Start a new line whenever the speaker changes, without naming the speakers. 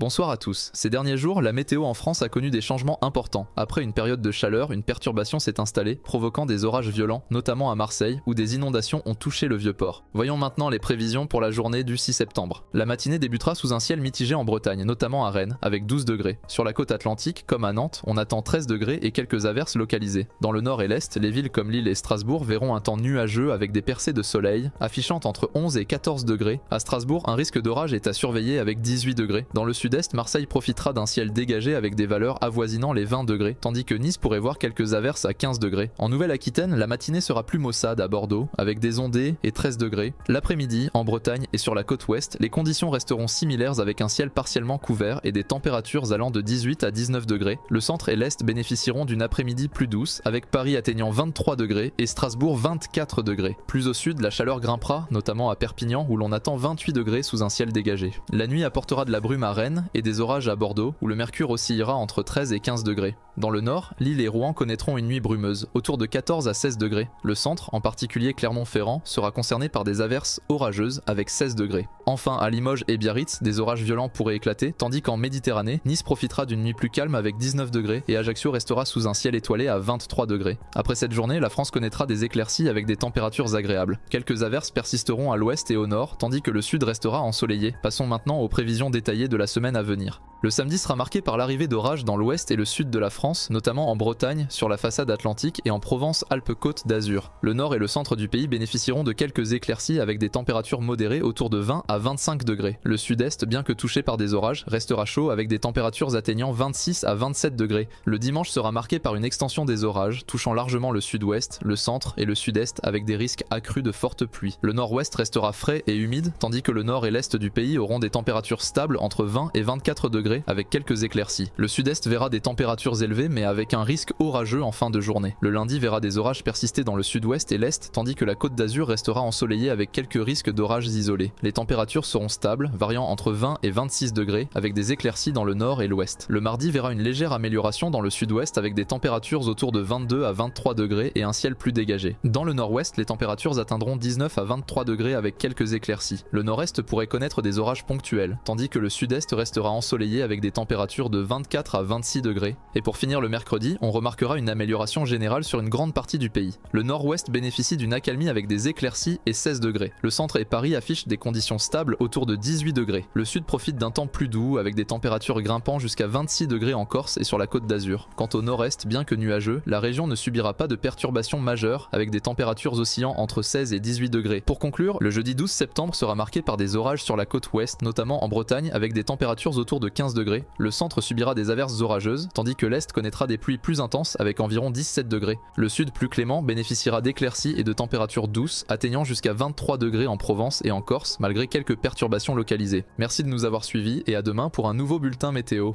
Bonsoir à tous. Ces derniers jours, la météo en France a connu des changements importants. Après une période de chaleur, une perturbation s'est installée, provoquant des orages violents, notamment à Marseille, où des inondations ont touché le Vieux-Port. Voyons maintenant les prévisions pour la journée du 6 septembre. La matinée débutera sous un ciel mitigé en Bretagne, notamment à Rennes, avec 12 degrés. Sur la côte atlantique, comme à Nantes, on attend 13 degrés et quelques averses localisées. Dans le nord et l'est, les villes comme Lille et Strasbourg verront un temps nuageux avec des percées de soleil, affichant entre 11 et 14 degrés. À Strasbourg, un risque d'orage est à surveiller avec 18 degrés. Dans le sud-est, Marseille profitera d'un ciel dégagé avec des valeurs avoisinant les 20 degrés, tandis que Nice pourrait voir quelques averses à 15 degrés. En Nouvelle-Aquitaine, la matinée sera plus maussade à Bordeaux, avec des ondées et 13 degrés. L'après-midi, en Bretagne et sur la côte ouest, les conditions resteront similaires avec un ciel partiellement couvert et des températures allant de 18 à 19 degrés. Le centre et l'est bénéficieront d'une après-midi plus douce, avec Paris atteignant 23 degrés et Strasbourg 24 degrés. Plus au sud, la chaleur grimpera, notamment à Perpignan où l'on attend 28 degrés sous un ciel dégagé. La nuit apportera de la brume à Rennes et des orages à Bordeaux où le mercure oscillera entre 13 et 15 degrés. Dans le nord, Lille et Rouen connaîtront une nuit brumeuse, autour de 14 à 16 degrés. Le centre, en particulier Clermont-Ferrand, sera concerné par des averses orageuses avec 16 degrés. Enfin, à Limoges et Biarritz, des orages violents pourraient éclater, tandis qu'en Méditerranée, Nice profitera d'une nuit plus calme avec 19 degrés et Ajaccio restera sous un ciel étoilé à 23 degrés. Après cette journée, la France connaîtra des éclaircies avec des températures agréables. Quelques averses persisteront à l'ouest et au nord, tandis que le sud restera ensoleillé. Passons maintenant aux prévisions détaillées de la semaine à venir. Le samedi sera marqué par l'arrivée d'orages dans l'ouest et le sud de la France, notamment en Bretagne, sur la façade atlantique et en Provence-Alpes-Côte d'Azur. Le nord et le centre du pays bénéficieront de quelques éclaircies avec des températures modérées autour de 20 à 25 degrés. Le sud-est, bien que touché par des orages, restera chaud avec des températures atteignant 26 à 27 degrés. Le dimanche sera marqué par une extension des orages, touchant largement le sud-ouest, le centre et le sud-est avec des risques accrus de fortes pluies. Le nord-ouest restera frais et humide, tandis que le nord et l'est du pays auront des températures stables entre 20 et 24 degrés avec quelques éclaircies. Le sud-est verra des températures élevées mais avec un risque orageux en fin de journée. Le lundi verra des orages persister dans le sud-ouest et l'est, tandis que la côte d'Azur restera ensoleillée avec quelques risques d'orages isolés. Les températures seront stables, variant entre 20 et 26 degrés, avec des éclaircies dans le nord et l'ouest. Le mardi verra une légère amélioration dans le sud-ouest avec des températures autour de 22 à 23 degrés et un ciel plus dégagé. Dans le nord-ouest, les températures atteindront 19 à 23 degrés avec quelques éclaircies. Le nord-est pourrait connaître des orages ponctuels, tandis que le sud-est restera ensoleillé avec des températures de 24 à 26 degrés. Et pour finir le mercredi, on remarquera une amélioration générale sur une grande partie du pays. Le nord-ouest bénéficie d'une accalmie avec des éclaircies et 16 degrés. Le centre et Paris affichent des conditions stables autour de 18 degrés. Le sud profite d'un temps plus doux avec des températures grimpant jusqu'à 26 degrés en Corse et sur la côte d'Azur. Quant au nord-est, bien que nuageux, la région ne subira pas de perturbations majeures avec des températures oscillant entre 16 et 18 degrés. Pour conclure, le jeudi 12 septembre sera marqué par des orages sur la côte ouest, notamment en Bretagne avec des températures autour de 15 degrés. Le centre subira des averses orageuses, tandis que l'est connaîtra des pluies plus intenses avec environ 17 degrés. Le sud plus clément bénéficiera d'éclaircies et de températures douces, atteignant jusqu'à 23 degrés en Provence et en Corse, malgré quelques perturbations localisées. Merci de nous avoir suivis et à demain pour un nouveau bulletin météo.